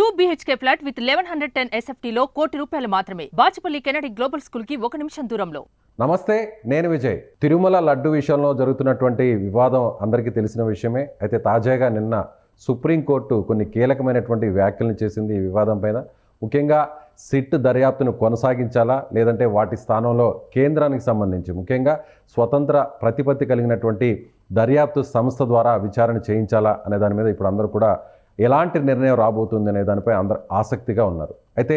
2 BHK flat with 1110 SFT లో ₹1,00,00,000 మాత్రమే. Bachupally Kennedy global school కి 1 నిమిషం దూరంలో. నమస్తే, నేను విజయ్. తిరుమల లడ్డు విషయంలో జరుగుతున్నటువంటి వివాదం అందరికీ తెలిసిన విషయమే. అయితే తాజాగా నిన్న సుప్రీంకోర్టు కొన్ని కీలకమైనటువంటి వ్యాఖ్యలను చేసింది ఈ వివాదం పైన. ముఖ్యంగా సిట్ దర్యాప్తును కొనసాగించాలా, లేదంటే వాటి స్థానంలో కేంద్రానికి సంబంధించి ముఖ్యంగా స్వతంత్ర ప్రతిపత్తి కలిగినటువంటి దర్యాప్తు సంస్థ ద్వారా విచారణ చేయించాలా అనే దాని మీద ఇప్పుడు అందరూ కూడా ఎలాంటి నిర్ణయం రాబోతుంది అనే దానిపై అందరూ ఆసక్తిగా ఉన్నారు. అయితే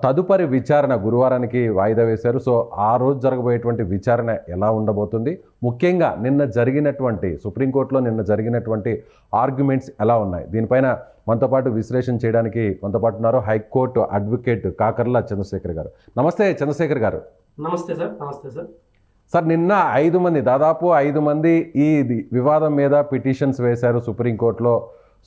తదుపరి విచారణ గురువారానికి వాయిదా వేశారు. సో ఆ రోజు జరగబోయేటువంటి విచారణ ఎలా ఉండబోతుంది, ముఖ్యంగా నిన్న జరిగినటువంటి సుప్రీంకోర్టులో నిన్న జరిగినటువంటి ఆర్గ్యుమెంట్స్ ఎలా ఉన్నాయి, దీనిపైన మనతో పాటు విశ్లేషణ చేయడానికి మనతో పాటు ఉన్నారు హైకోర్టు అడ్వకేట్ కాకర్ల చంద్రశేఖర్ గారు. నమస్తే చంద్రశేఖర్ గారు. నమస్తే సార్. నమస్తే సార్. సార్, నిన్న దాదాపు 5 మంది ఈ వివాదం మీద పిటిషన్స్ వేశారు సుప్రీంకోర్టులో.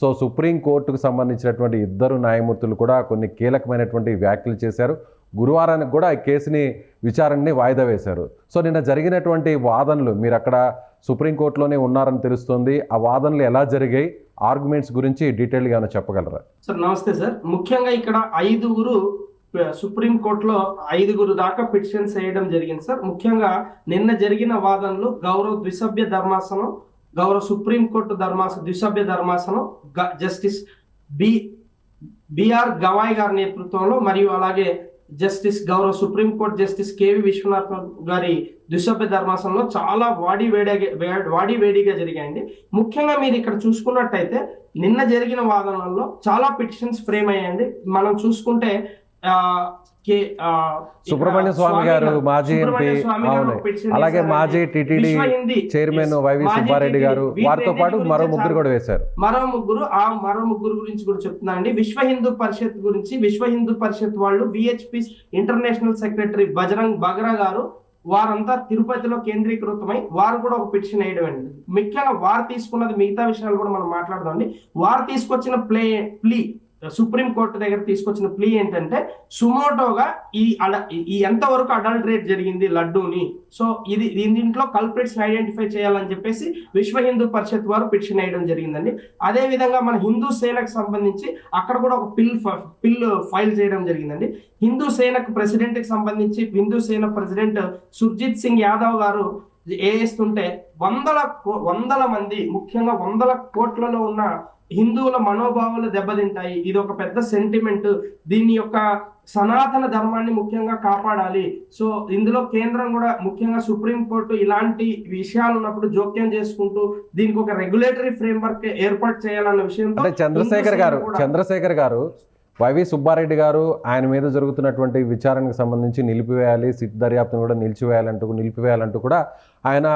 సో సుప్రీంకోర్టుకు సంబంధించినటువంటి 2 న్యాయమూర్తులు కూడా కొన్ని కీలకమైనటువంటి వ్యాఖ్యలు చేశారు. గురువారానికి కూడా ఈ కేసుని విచారణని వాయిదా వేశారు. సో నిన్న జరిగినటువంటి వాదనలు, మీరు అక్కడ సుప్రీంకోర్టులోనే ఉన్నారని తెలుస్తుంది, ఆ వాదనలు ఎలా జరిగాయి, ఆర్గ్యుమెంట్స్ గురించి డీటెయిల్గా ఏమైనా చెప్పగలరా? సార్ నమస్తే సార్. ముఖ్యంగా ఇక్కడ 5 సుప్రీంకోర్టులో 5 దాకా పిటిషన్స్ వేయడం జరిగింది సార్. ముఖ్యంగా నిన్న జరిగిన వాదనలు గౌరవ ద్విసభ్య ధర్మాసనం, గౌరవ సుప్రీంకోర్టు ద్విసభ్య ధర్మాసనం జస్టిస్ బిఆర్ గవాయ్ గారి నేతృత్వంలో, మరియు అలాగే జస్టిస్ గౌరవ సుప్రీంకోర్టు జస్టిస్ కేవి విశ్వనాథ్ గారి ద్విసభ్య ధర్మాసనంలో చాలా వాడివేడిగా జరిగాయండి. ముఖ్యంగా మీరు ఇక్కడ చూసుకున్నట్టయితే నిన్న జరిగిన వాదనల్లో చాలా పిటిషన్స్ ఫ్రేమ్ అయ్యాయండి. మనం చూసుకుంటే సుబ్రహ్మణ్య స్వామి గారు, మాజీ ఎంపీ, అలాగే మాజీ టిటిడి చైర్మన్ వైవి సుబ్బారెడ్డి గారు, వారితో పాటు మరో 3 కూడా వేశారు. మరో ముగ్గురు గురించి కూడా చెప్తున్నానండి. విశ్వ హిందూ పరిషత్ గురించి, విశ్వ హిందూ పరిషత్ వాళ్ళు విహెచ్పి ఇంటర్నేషనల్ సెక్రటరీ బజరంగ్ బగ్రా గారు, వారంతా తిరుపతిలో కేంద్రీకృతమై వారు కూడా ఒక పిటిషన్ వేయడం అండి. ముఖ్యంగా వారు తీసుకున్నది, మిగతా విషయాలు కూడా మనం మాట్లాడదామండి. వారు తీసుకొచ్చిన ప్లీ సుప్రీంకోర్టు దగ్గర తీసుకొచ్చిన ప్లీ ఏంటంటే, సుమోటోగా ఈ ఎంతవరకు అడల్టరేట్ జరిగింది లడ్డూని, సో దీంట్లో కల్ప్రిట్స్ ఐడెంటిఫై చేయాలని చెప్పేసి విశ్వ హిందూ పరిషత్ వారు పిటిషన్ వేయడం జరిగిందండి. అదే విధంగా మన హిందూ సేనకు సంబంధించి అక్కడ కూడా ఒక పిల్ ఫైల్ చేయడం జరిగిందండి. హిందూ సేనకు ప్రెసిడెంట్ కి సంబంధించి హిందూ సేన ప్రెసిడెంట్ సుర్జిత్ సింగ్ యాదవ్ గారు వేస్తుంటే వందల మంది, ముఖ్యంగా 100 కోట్లలో ఉన్న హిందువుల మనోభావాలు దెబ్బతింటాయి. ఇది ఒక పెద్ద సెంటిమెంట్, దీని యొక్క సనాతన ధర్మాన్ని ముఖ్యంగా కాపాడాలి. సో ఇందులో కేంద్రం కూడా, ముఖ్యంగా సుప్రీంకోర్టు ఇలాంటి విషయాలు ఉన్నప్పుడు జోక్యం చేసుకుంటూ దీనికి ఒక రెగ్యులేటరీ ఫ్రేమ్వర్క్ ఏర్పాటు చేయాలన్న విషయంతో చంద్రశేఖర్ గారు వైవి సుబ్బారెడ్డి గారు ఆయన మీద జరుగుతున్నటువంటి విచారణకు సంబంధించి నిలిపివేయాలి, సిట్ దర్యాప్తును కూడా నిలిపివేయాలంటూ కూడా ఆయన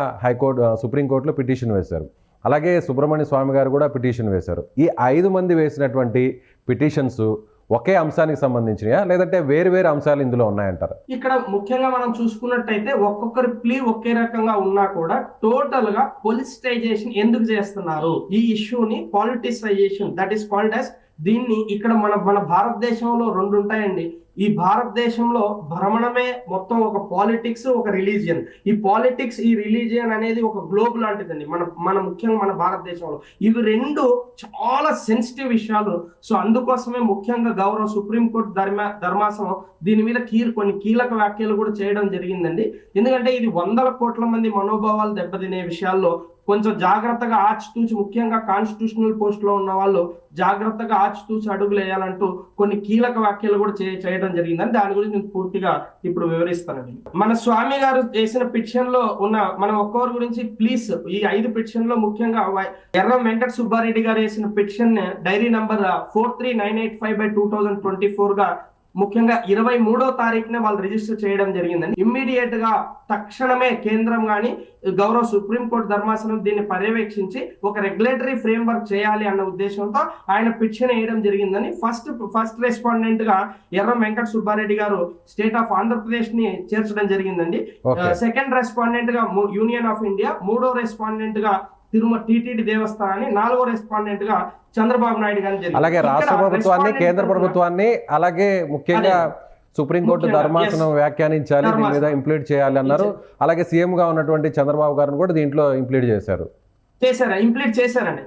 సుప్రీంకోర్టులో పిటిషన్ వేశారు. అలాగే సుబ్రహ్మణ్య స్వామి గారు కూడా పిటిషన్ వేశారు. ఈ 5 మంది వేసినటువంటి పిటిషన్స్ ఒకే అంశానికి సంబంధించినయా, లేదంటే వేరు అంశాలు ఇందులో ఉన్నాయంటారు? ఇక్కడ ముఖ్యంగా మనం చూసుకున్నట్టయితే ఒక్కొక్కరి ప్లీ ఒకే రకంగా ఉన్నా కూడా టోటల్ గా పొలిటిసైజేషన్ ఎందుకు చేస్తున్నారు, ఈ ఇష్యూని పాలిటిసైజేషన్, దట్ ఈస్ కాల్డ్ యాజ్, దీన్ని ఇక్కడ మన భారతదేశంలో 2 ఉంటాయండి. ఈ భారతదేశంలో భ్రమణమే మొత్తం ఒక పాలిటిక్స్, ఒక రిలీజియన్. ఈ పాలిటిక్స్, ఈ రిలీజియన్ అనేది ఒక గ్లోబ్ లాంటిదండి మన ముఖ్యంగా మన భారతదేశంలో. ఇవి 2 చాలా సెన్సిటివ్ విషయాలు. సో అందుకోసమే ముఖ్యంగా గౌరవ సుప్రీంకోర్టు ధర్మాసనం దీని మీద కొన్ని కీలక వ్యాఖ్యలు కూడా చేయడం జరిగిందండి. ఎందుకంటే ఇది 100 కోట్ల మంది మనోభావాలు దెబ్బతినే విషయాల్లో కొంచెం జాగ్రత్తగా ఆచితూచి, ముఖ్యంగా కాన్స్టిట్యూషనల్ పోస్ట్ లో ఉన్న వాళ్ళు జాగ్రత్తగా ఆచితూచి అడుగులు వేయాలంటూ కొన్ని కీలక వ్యాఖ్యలు కూడా చేయడం జరిగిందని దాని గురించి నేను పూర్తిగా ఇప్పుడు వివరిస్తానండి. మన స్వామి గారు చేసిన పిటిషన్ లో ఉన్న, మనం ఒక్కొక్కరి గురించి ప్లీజ్, ఈ 5 పిటిషన్ లో ముఖ్యంగా ఎర్రం వెంకట సుబ్బారెడ్డి గారు వేసిన పిటిషన్ డైరీ నంబర్ 43985/2024 గా ముఖ్యంగా 23వ తారీఖునే వాళ్ళు రిజిస్టర్ చేయడం జరిగిందండి. ఇమ్మీడియట్ గా తక్షణమే కేంద్రం కానీ గౌరవ సుప్రీంకోర్టు ధర్మాసనం దీన్ని పర్యవేక్షించి ఒక రెగ్యులేటరీ ఫ్రేమ్వర్క్ చేయాలి అన్న ఉద్దేశంతో ఆయన పిటిషన్ వేయడం జరిగిందని ఫస్ట్ రెస్పాండెంట్ గా ఎర్రం వెంకట సుబ్బారెడ్డి గారు స్టేట్ ఆఫ్ ఆంధ్రప్రదేశ్ ని చేర్చడం జరిగిందండి. సెకండ్ రెస్పాండెంట్ గా యూనియన్ ఆఫ్ ఇండియా, 3వ రెస్పాండెంట్ గా తిరుమల టిటిడి దేవస్థానాన్ని, 4వ రెస్పాండెంట్ గా చంద్రబాబు నాయుడు గారిని, అలాగే రాష్ట్ర ప్రభుత్వాన్ని, కేంద్ర ప్రభుత్వాన్ని, అలాగే ముఖ్యంగా సుప్రీంకోర్టు ధర్మాసనం వ్యాఖ్యానించాలి, దీని మీద ఇంప్లీడ్ చేయాలి అన్నారు. అలాగే సీఎం గా ఉన్నటువంటి చంద్రబాబు గారిని కూడా దీంట్లో ఇంప్లీడ్ చేశారు. ఇంప్లీట్ చేసేసారండి,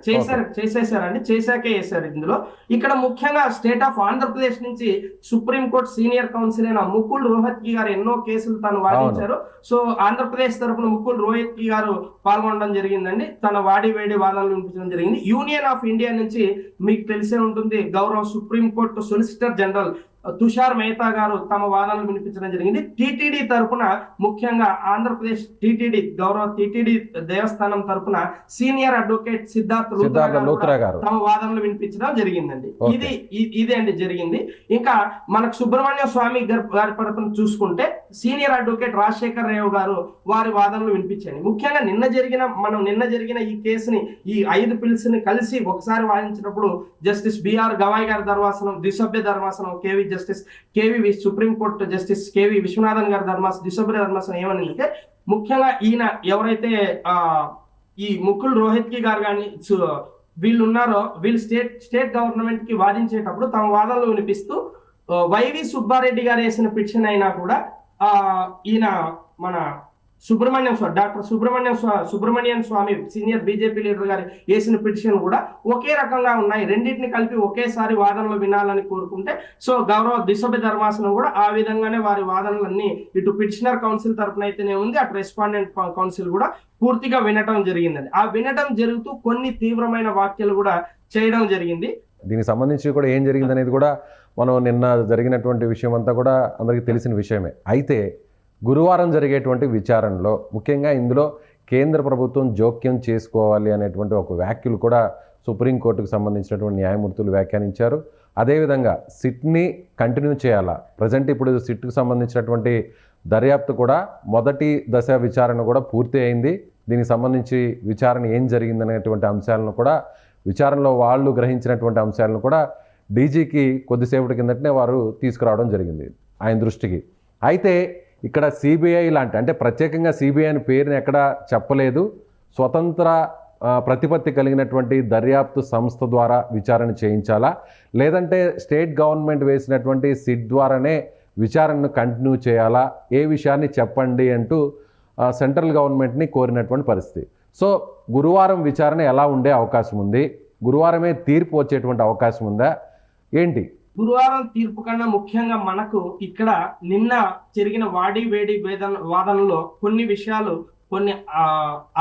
చేశాకే వేశారు ఇందులో. ఇక్కడ ముఖ్యంగా స్టేట్ ఆఫ్ ఆంధ్రప్రదేశ్ నుంచి సుప్రీంకోర్టు సీనియర్ కౌన్సిల్ అయిన ముకుల్ రోహత్గి గారు ఎన్నో కేసులు తను వాదించారు. సో ఆంధ్రప్రదేశ్ తరఫున ముకుల్ రోహత్గి గారు పాల్గొనడం జరిగిందండి, తన వేడి వాదనలు వినిపించడం జరిగింది. యూనియన్ ఆఫ్ ఇండియా నుంచి మీకు తెలిసే ఉంటుంది, గౌరవ supreme court solicitor general Tushar Mehta గారు తమ వాదనలు వినిపించడం జరిగింది. టిటిడి తరపున ముఖ్యంగా ఆంధ్రప్రదేశ్ గౌరవ టిటిడి దేవస్థానం తరపున సీనియర్ అడ్వకేట్ సిద్ధార్థ్ లూత్రా గారు తమ వాదనలు వినిపించడం జరిగిందండి. ఇదే అండి జరిగింది. ఇంకా మనకు సుబ్రహ్మణ్య స్వామి గారి తరపున చూసుకుంటే సీనియర్ అడ్వకేట్ రాజశేఖర్ రేవ్ గారు వారి వాదనలు వినిపించండి. ముఖ్యంగా నిన్న జరిగిన ఈ కేసుని, ఈ 5 పిల్స్ ని కలిసి ఒకసారి వాదించినప్పుడు జస్టిస్ బిఆర్ గవాయ్ గారి ధర్మాసనం, ద్విసభ్య ధర్మాసనం, సుప్రీంకోర్టు జస్టిస్ కేవి విశ్వనాథన్ గారి ద్విసభ్య ధర్మాసనం ఏమనిందంటే, ముఖ్యంగా ఈయన ఎవరైతే ఈ ముకుల్ రోహత్గి గారు కానీ వీళ్ళు ఉన్నారో, వీళ్ళు స్టేట్ గవర్నమెంట్ కి వాదించేటప్పుడు తమ వాదనలు వినిపిస్తూ వైవి సుబ్బారెడ్డి గారు వేసిన పిటిషన్ అయినా కూడా ఈయన మన డాక్టర్ సుబ్రహ్మణ్యం స్వామి సీనియర్ బీజేపీ లీడర్ గారు వేసిన పిటిషన్ కూడా ఒకే రకంగా ఉన్నాయి. రెండింటిని కలిపి ఒకేసారి వాదనలు వినాలని కోరుకుంటే, సో గౌరవ ద్విసభ్య ధర్మాసనం కూడా ఆ విధంగానే వారి వాదనలన్నీ ఇటు పిటిషనర్ కౌన్సిల్ తరఫున అయితేనే ఉంది, అటు రెస్పాండెంట్ కౌన్సిల్ కూడా పూర్తిగా వినటం జరిగిందండి. ఆ వినటం జరుగుతూ కొన్ని తీవ్రమైన వ్యాఖ్యలు కూడా చేయడం జరిగింది. దీనికి సంబంధించి కూడా ఏం జరిగింది అనేది కూడా మనం నిన్న జరిగినటువంటి విషయం అంతా కూడా అందరికీ తెలిసిన విషయమే. అయితే గురువారం జరిగేటువంటి విచారణలో ముఖ్యంగా ఇందులో కేంద్ర ప్రభుత్వం జోక్యం చేసుకోవాలి అనేటువంటి ఒక వ్యాఖ్యలు కూడా సుప్రీంకోర్టుకు సంబంధించినటువంటి న్యాయమూర్తులు వ్యాఖ్యానించారు. అదేవిధంగా సిట్ని కంటిన్యూ చేయాలా, ప్రజెంట్ ఇప్పుడు సిట్కు సంబంధించినటువంటి దర్యాప్తు కూడా మొదటి దశ విచారణ కూడా పూర్తి అయింది. దీనికి సంబంధించి విచారణ ఏం జరిగిందనేటువంటి అంశాలను కూడా, విచారణలో వాళ్ళు గ్రహించినటువంటి అంశాలను కూడా డీజీకి కొద్దిసేపటి కిందటనే వారు తీసుకురావడం జరిగింది ఆయన దృష్టికి. అయితే ఇక్కడ సిబిఐ లాంటి, అంటే ప్రత్యేకంగా సిబిఐ అని పేరుని ఎక్కడా చెప్పలేదు, స్వతంత్ర ప్రతిపత్తి కలిగినటువంటి దర్యాప్తు సంస్థ ద్వారా విచారణ చేయించాలా, లేదంటే స్టేట్ గవర్నమెంట్ వేసినటువంటి సిట్ ద్వారానే విచారణను కంటిన్యూ చేయాలా, ఏ విషయాన్ని చెప్పండి అంటూ సెంట్రల్ గవర్నమెంట్ని కోరినటువంటి పరిస్థితి. సో గురువారం విచారణ ఎలా ఉండే అవకాశం ఉంది, గురువారమే తీర్పు వచ్చేటువంటి అవకాశం ఉందా ఏంటి? గురువారం తీర్పు కన్నా ముఖ్యంగా మనకు ఇక్కడ నిన్న జరిగిన వేడి వాదనలో కొన్ని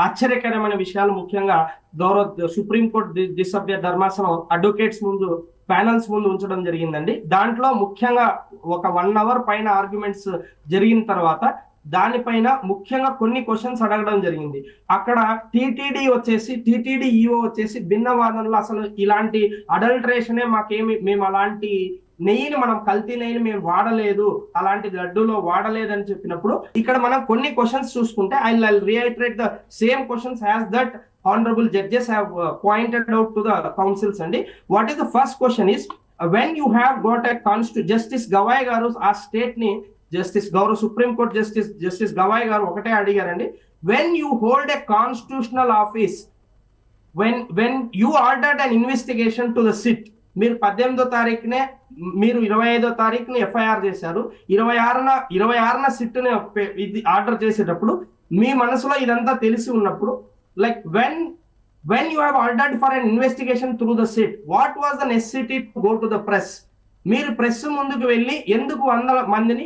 ఆశ్చర్యకరమైన విషయాలు, ముఖ్యంగా గౌరవ సుప్రీంకోర్టు ద్విసభ్య ధర్మాసనం అడ్వకేట్స్ ముందు, ప్యానల్స్ ముందు ఉంచడం జరిగిందండి. దాంట్లో ముఖ్యంగా ఒక 1 అవర్ పైన ఆర్గ్యుమెంట్స్ జరిగిన తర్వాత దానిపైన ముఖ్యంగా కొన్ని క్వశ్చన్స్ అడగడం జరిగింది. అక్కడ టీటీడీ ఈఓ వచ్చేసి భిన్న వాదనలు, అసలు ఇలాంటి అడల్ట్రేషనే మేము అలాంటి నెయ్యిని కల్తీ నెయ్యిని మేము వాడలేదు, అలాంటి లడ్డూలో వాడలేదని చెప్పినప్పుడు ఇక్కడ మనం కొన్ని క్వశ్చన్స్ చూసుకుంటే, I reiterate the same questions as that honorable judges have pointed out to the councils and what is the first question is, when you have got a justice Gawai garu a state ni justice gauravah supreme court justice Gawai garu okate adigarandi, when you hold a constitutional office, when you ordered an investigation to the sit, మీరు 18వ తారీఖునే, మీరు 25వ తారీఖుని FIR చేశారు, 26న సిట్ని order చేసేటప్పుడు మీ మనసులో ఇదంతా తెలిసి ఉన్నప్పుడు, like when you have ordered for an investigation through the sit, what was the necessity to go to the press? మీరు ప్రెస్ ముందుకు వెళ్ళి ఎందుకు 100 మందిని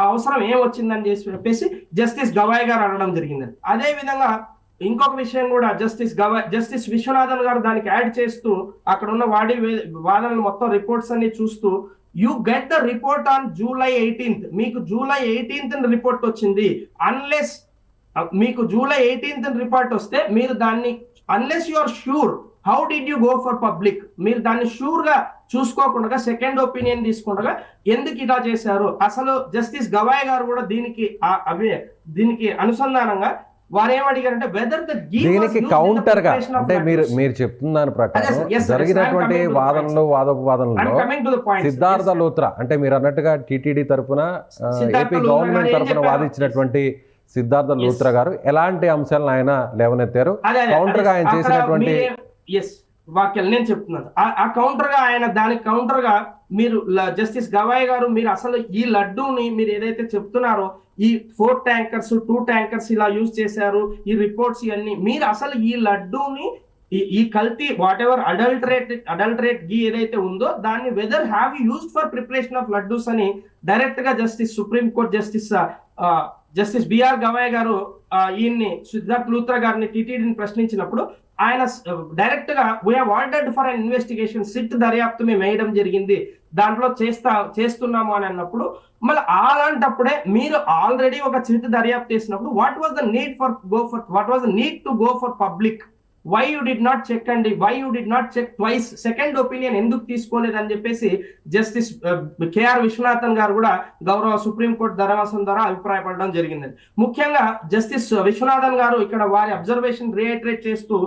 అవసరం ఏం వచ్చిందని చెప్పేసి జస్టిస్ గవాయ్ గారు అడగడం జరిగిందని. అదే విధంగా ఇంకొక విషయం కూడా జస్టిస్ విశ్వనాథన్ గారు దానికి యాడ్ చేస్తూ అక్కడ ఉన్న వాదనలు మొత్తం రిపోర్ట్స్ అన్ని చూస్తూ, you get the report on July 18th, మీకు July 18th రిపోర్ట్ వచ్చింది, అన్లెస్ మీకు July 18th రిపోర్ట్ వస్తే మీరు దాన్ని, unless you are sure, how did you go for public, మీరు దాన్ని షూర్ గా చూసుకోకుండా సెకండ్ ఒపీనియన్ తీసుకుండగా ఎందుకు ఇలా చేశారు? అసలు జస్టిస్ గవాయ్ గారు కూడా దీనికి అనుసంధానంగా వారు ఏమడిగారంటే, వెదర్ ద దీనికి కౌంటర్ గా, అంటే మీరు చెప్తున్న దాని ప్రకారం జరిగినటువంటి వాదనలో సిద్ధార్థ లూత్రా, అంటే మీరు అన్నట్టుగా టీటీడీ తరపున ఏపీ గవర్నమెంట్ తరపున వాదించినటువంటి సిద్ధార్థ లూత్రా గారు ఎలాంటి అంశాలను ఆయన లేవనెత్తారు, కౌంటర్ గా ఆయన చేసినటువంటి వాక్యాలు నేను చెప్తున్నాను. ఆ కౌంటర్ గా ఆయన దానికి కౌంటర్ గా మీరు జస్టిస్ గవాయ్ గారు, మీరు అసలు ఈ లడ్డూని మీరు ఏదైతే చెప్తున్నారో ఈ 4 ట్యాంకర్స్ 2 ట్యాంకర్స్ ఇలా యూజ్ చేశారు, ఈ రిపోర్ట్స్ ఇవన్నీ, మీరు అసలు ఈ లడ్డూని ఈ కల్తీ వాట్ ఎవర్ అడల్టరేట్ గీ ఏదైతే ఉందో దాన్ని whether have used for preparation of laddoos అని డైరెక్ట్ గా justice supreme court justice BR Gavai గారు ఈయన్ని సిద్ధార్థ్ లూత్రా గారిని టీటీడీని ప్రశ్నించినప్పుడు ఆయన డైరెక్ట్ గా we have ordered for an investigation, SIT దర్యాప్తు మేము వేయడం జరిగింది, దాంట్లో చేస్తున్నాము అని అన్నప్పుడు, మళ్ళీ అలాంటప్పుడే మీరు ఆల్రెడీ ఒక సిట్ దర్యాప్తు చేసినప్పుడు what was the need to go for public, why you did not check అండి, why you did not check twice, second opinion ఎందుకు తీసుకోలేదని చెప్పేసి జస్టిస్ కేఆర్ విశ్వనాథన్ గారు కూడా గౌరవ సుప్రీంకోర్టు ధర్మాసనం ద్వారా అభిప్రాయపడడం జరిగిందండి. ముఖ్యంగా జస్టిస్ విశ్వనాథన్ గారు ఇక్కడ వారి అబ్జర్వేషన్ రియేటరేట్ చేస్తూ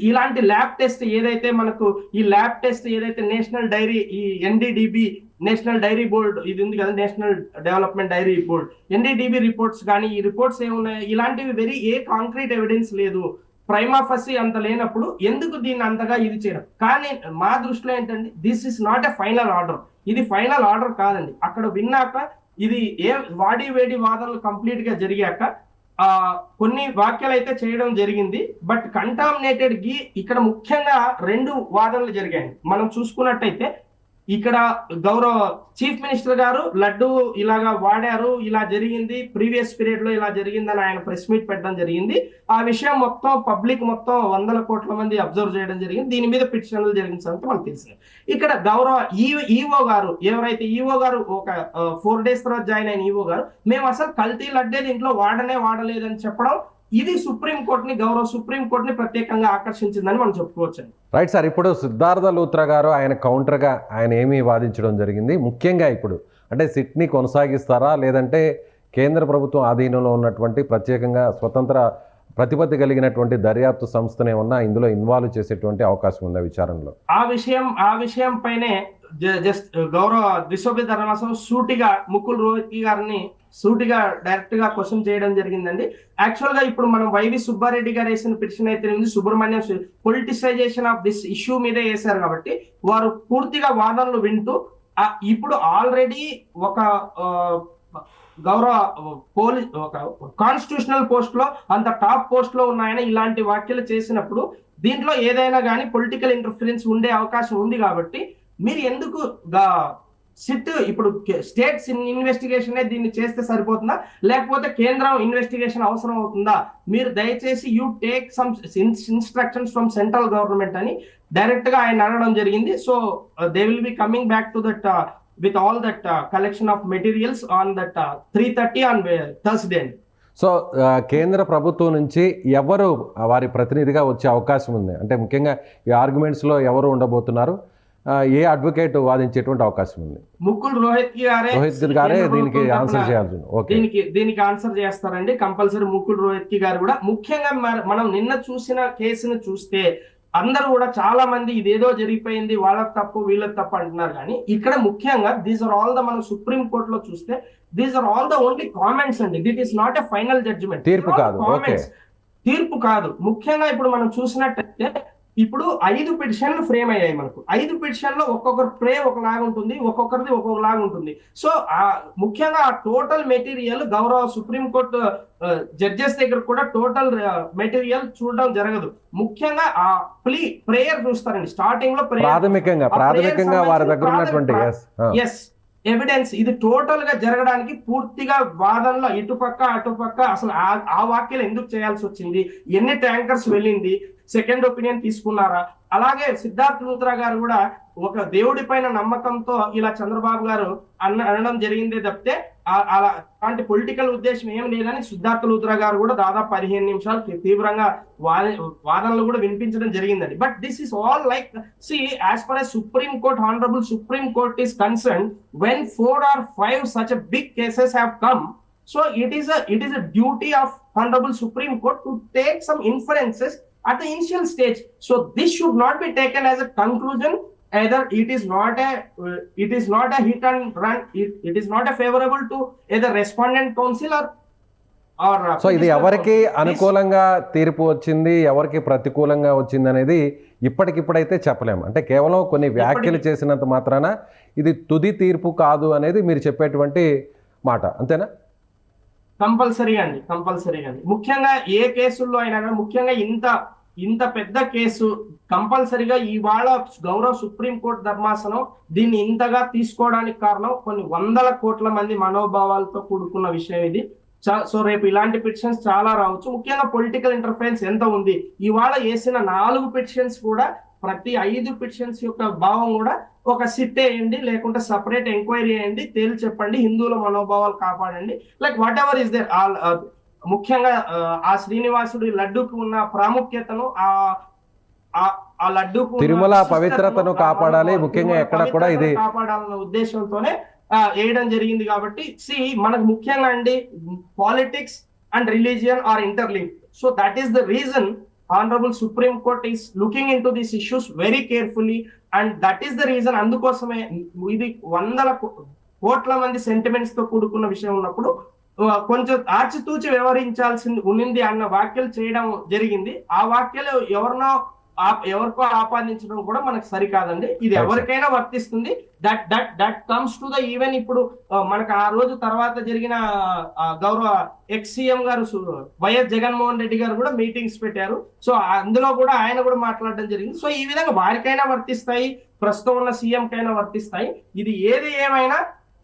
ఇలాంటి ల్యాబ్ టెస్ట్ ఏదైతే మనకు ఈ ల్యాబ్ టెస్ట్ ఏదైతే నేషనల్ డైరీ, ఈ ఎన్డీడీబీ నేషనల్ డైరీ బోర్డ్ ఇది ఉంది కదా, national development dairy board, NDDB reports కానీ ఈ రిపోర్ట్స్ ఏమున్నాయి, ఇలాంటివి ఏ కాంక్రీట్ ఎవిడెన్స్ లేదు, ప్రైమా ఫసి అంత లేనప్పుడు ఎందుకు దీన్ని అంతగా ఇది చేయడం. కానీ మా దృష్టిలో ఏంటంటే this is not a final order, ఇది ఫైనల్ ఆర్డర్ కాదండి. అక్కడ విన్నాక ఇది వేడి వాదనలు కంప్లీట్ గా జరిగాక కొన్ని వ్యాఖ్యలు అయితే చేయడం జరిగింది. బట్ కంటామినేటెడ్ ఘీ ఇక్కడ ముఖ్యంగా 2 వాదనలు జరిగాయి. మనం చూసుకున్నట్టయితే ఇక్కడ గౌరవ చీఫ్ మినిస్టర్ గారు లడ్డు ఇలాగా వాడారు, ఇలా జరిగింది, ప్రీవియస్ పీరియడ్ లో ఇలా జరిగిందని ఆయన ప్రెస్ మీట్ పెట్టడం జరిగింది. ఆ విషయం మొత్తం పబ్లిక్ మొత్తం 100 కోట్ల మంది అబ్జర్వ్ చేయడం జరిగింది. దీని మీద పిటిషన్లు జరిగిన సంగతి మనకు తెలిసింది. ఇక్కడ గౌరవ ఈఓ గారు, ఎవరైతే ఈఓ గారు ఒక 4 days తర్వాత జాయిన్ అయిన ఈఓ గారు, మేము అసలు కల్తీ లడ్డే దీంట్లో వాడలేదని చెప్పడం, ఇది గౌరవ సుప్రీంకోర్టుని ప్రత్యేకంగా ఆకర్షించిందని మనం చెప్పుకోవచ్చు. రైట్ సార్, ఇప్పుడు సిద్ధార్థ లూత్రా గారు ఆయన కౌంటర్గా ఆయన ఏమీ వాదించడం జరిగింది, ముఖ్యంగా ఇప్పుడు అంటే సిట్ని కొనసాగిస్తారా లేదంటే కేంద్ర ప్రభుత్వం ఆధీనంలో ఉన్నటువంటి ప్రత్యేకంగా స్వతంత్ర ప్రతిపత్తి కలిగినటువంటి దర్యాప్తు సంస్థనే ఉన్నా ఇందులో ఇన్వాల్వ్ చేసేటువంటి అవకాశం ఉందా విచారణలో? ఆ విషయం పైనే గౌరవ విశ్వవిద్య ధర్మాసనం సూటిగా ముకుల్ రోహత్గి గారిని సూటిగా డైరెక్ట్ గా క్వశ్చన్ చేయడం జరిగిందండి. యాక్చువల్ గా ఇప్పుడు మనం వైవి సుబ్బారెడ్డి గారు వేసిన పిటిషన్ అయితే Subrahmanyam politicisation of this issue మీదే వేశారు కాబట్టి వారు పూర్తిగా వాదనలు వింటూ ఇప్పుడు ఆల్రెడీ ఒక గౌరవ ఒక కాన్స్టిట్యూషనల్ పోస్ట్ లో అంత టాప్ పోస్ట్ లో ఉన్నాయన ఇలాంటి వ్యాఖ్యలు చేసినప్పుడు దీంట్లో ఏదైనా కానీ పొలిటికల్ ఇంటర్ఫరెన్స్ ఉండే అవకాశం ఉంది కాబట్టి మీరు ఎందుకు సిట్ ఇప్పుడు స్టేట్స్ ఇన్వెస్టిగేషన్ దీన్ని చేస్తే సరిపోతుందా లేకపోతే కేంద్రం ఇన్వెస్టిగేషన్ అవసరం అవుతుందా, మీరు దయచేసి you take some instructions from central government అని డైరెక్ట్ గా ఆయన అడగడం జరిగింది. So they will be coming back to that with all that collection of materials on that 3:30 on Thursday. So కేంద్ర ప్రభుత్వం నుంచి ఎవరు వారి ప్రతినిధిగా వచ్చే అవకాశం ఉంది అంటే ముఖ్యంగా ఈ ఆర్గ్యుమెంట్స్లో ఎవరు ఉండబోతున్నారు, ఏ అడ్వకేట్ వాదించేటువంటి అవకాశం ఉంది? ముకుల్ రోహత్గి గారే దీనికి ఆన్సర్ చేయాల్సి దీనికి ఆన్సర్ చేస్తారండి కంపల్సరీ. ముకుల్ రోహత్గి గారు కూడా ముఖ్యంగా మనం నిన్న చూసిన కేసును చూస్తే అందరూ కూడా చాలా మంది ఇదేదో జరిగిపోయింది వాళ్ళకి తప్పు వీళ్ళకి తప్పు అంటున్నారు, కానీ ఇక్కడ ముఖ్యంగా దీస్ ఆర్ ఆల్ ద మనం సుప్రీం కోర్టులో చూస్తే these are all the only comments అండి. That is not a final judgement, తీర్పు కాదు. ముఖ్యంగా ఇప్పుడు మనం చూసినట్టయితే ఇప్పుడు 5 పిటిషన్లు ఫ్రేమ్ అయ్యాయి. మనకు 5 పిటిషన్లో ఒక్కొక్కరు ప్రే ఒకలాగా ఉంటుంది, ఒక్కొక్కరిది ఒక్కొక్కలాగా ఉంటుంది. సో ముఖ్యంగా ఆ టోటల్ మెటీరియల్ గౌరవ సుప్రీంకోర్టు జడ్జెస్ దగ్గర కూడా టోటల్ మెటీరియల్ చూడడం జరగదు. ముఖ్యంగా ఆ ప్రేయర్ చూస్తారండి స్టార్టింగ్ లో, ప్రాథమికంగా వారి దగ్గర ఉన్నటువంటి ఎవిడెన్స్ ఇది టోటల్ గా జరగడానికి పూర్తిగా వాదనలో ఇటుపక్క అటుపక్క అసలు ఆ వాక్యాలు ఎందుకు చేయాల్సి వచ్చింది, ఎన్ని ట్యాంకర్స్ వెళ్ళింది, సెకండ్ ఒపీనియన్ తీసుకున్నారా. అలాగే సిద్ధార్థ్ లూత్రా గారు కూడా ఒక దేవుడి పైన నమ్మకంతో ఇలా చంద్రబాబు గారు అనడం జరిగిందే తప్పితే అలాంటి పొలిటికల్ ఉద్దేశం ఏం లేదని సిద్ధార్థ్ లూత్రా గారు కూడా దాదాపు 15 నిమిషాలు తీవ్రంగా వాదనలు కూడా వినిపించడం జరిగిందండి. But this is all like C as for as supreme court honourable supreme court is concerned, when 4 or 5 such a big cases have come, so it is a duty of honorable Supreme Court to take some inferences at the initial stage. So this should not be taken as a conclusion. Either it is not a hit and run, it is not a favorable to either respondent counsel or so ఇది ఎవరికి అనుకూలంగా తీర్పు వచ్చింది, ఎవరికి ప్రతికూలంగా వచ్చింది అనేది ఇప్పటికిప్పుడైతే చెప్పలేము. అంటే కేవలం కొన్ని వ్యాఖ్యలు చేసినంత మాత్రాన ఇది తుది తీర్పు కాదు అనేది మీరు చెప్పేటువంటి మాట, అంతేనా? కంపల్సరీగా అండి. ముఖ్యంగా ఏ కేసుల్లో అయినా కానీ, ముఖ్యంగా ఇంత పెద్ద కేసు కంపల్సరీగా ఇవాళ గౌరవ సుప్రీంకోర్టు ధర్మాసనం దీన్ని ఇంతగా తీసుకోవడానికి కారణం కొన్ని వందల కోట్ల మంది మనోభావాలతో కూడుకున్న విషయం ఇది. సో రేపు ఇలాంటి పిటిషన్స్ చాలా రావచ్చు. ముఖ్యంగా పొలిటికల్ ఇంటర్ఫరెన్స్ ఎంత ఉంది. ఇవాళ వేసిన 4 పిటిషన్స్ కూడా ప్రతి 5 పిటిషన్స్ యొక్క భావం కూడా ఒక సిట్ వేయండి, లేకుంటే సపరేట్ ఎంక్వైరీ చేయండి, తేల్చి చెప్పండి, హిందువుల మనోభావాలు కాపాడండి, like whatever is there. ముఖ్యంగా ఆ శ్రీనివాసుడి లడ్డూకు ఉన్న ప్రాముఖ్యతను, ఆ లడ్డూకు తిరుమల పవిత్రతను కాపాడాలి, ముఖ్యంగా ఎక్కడ కూడా ఇది కాపాడాలన్న ఉద్దేశంతోనే వేయడం జరిగింది. కాబట్టి మనకు ముఖ్యంగా అండి politics and religion are interlink. So that is the reason Honorable Supreme Court is looking into these issues very carefully, and that is the reason. అందుకోసమే ఇది వందల కోట్ల మంది సెంటిమెంట్స్ తో కూడుకున్న విషయం ఉన్నప్పుడు కొంచెం ఆచితూచి వ్యవహరించాల్సింది ఉన్నింది అన్న వ్యాఖ్యలు చేయడం జరిగింది. ఆ వ్యాఖ్యలు ఎవరికో ఆపాదించడం కూడా మనకు సరికాదండి. ఇది ఎవరికైనా వర్తిస్తుంది. That comes to the even ఇప్పుడు మనకు ఆ రోజు తర్వాత జరిగిన గౌరవ ఎక్స్ సీఎం గారు వైఎస్ జగన్మోహన్ రెడ్డి గారు కూడా మీటింగ్స్ పెట్టారు. సో అందులో కూడా ఆయన కూడా మాట్లాడడం జరిగింది. సో ఈ విధంగా వారికైనా వర్తిస్తాయి, ప్రస్తుతం ఉన్న సీఎం కైనా వర్తిస్తాయి. ఇది ఏది ఏమైనా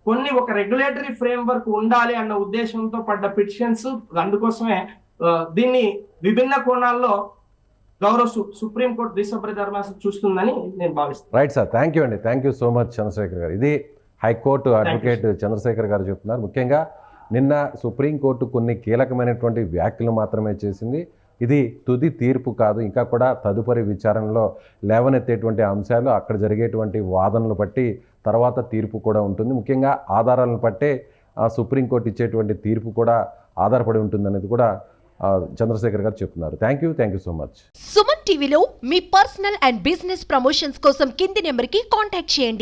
కొన్ని ఒక రెగ్యులేటరీ ఫ్రేమ్వర్క్ ఉండాలి అన్న ఉద్దేశంతో పడ్డ పిటిషన్స్. అందుకోసమే దీన్ని విభిన్న కోణాల్లో గౌరవ సుప్రీంకోర్టు ద్విసభ్య ధర్మాసనం చూస్తుందని నేను భావిస్తాను. రైట్ సార్, థ్యాంక్ యూ అండి. Thank you so much Chandrashekar గారు. ఇది హైకోర్టు అడ్వకేట్ చంద్రశేఖర్ గారు చెప్తున్నారు. ముఖ్యంగా నిన్న సుప్రీంకోర్టు కొన్ని కీలకమైనటువంటి వ్యాఖ్యలు మాత్రమే చేసింది. ఇది తుది తీర్పు కాదు, ఇంకా కూడా తదుపరి విచారణలో లేవనెత్తేటువంటి అంశాలు, అక్కడ జరిగేటువంటి వాదనలు బట్టి తర్వాత తీర్పు కూడా ఉంటుంది. ముఖ్యంగా ఆధారాలను బట్టే సుప్రీంకోర్టు ఇచ్చేటువంటి తీర్పు కూడా ఆధారపడి ఉంటుందనేది కూడా చంద్రశేఖర్ గారు చెప్తున్నారు. Thank you so much. Suman టీవీలో మీ పర్సనల్ అండ్ బిజినెస్ ప్రమోషన్స్ కోసం కింది నెంబర్కి కాంటాక్ట్ చేయండి.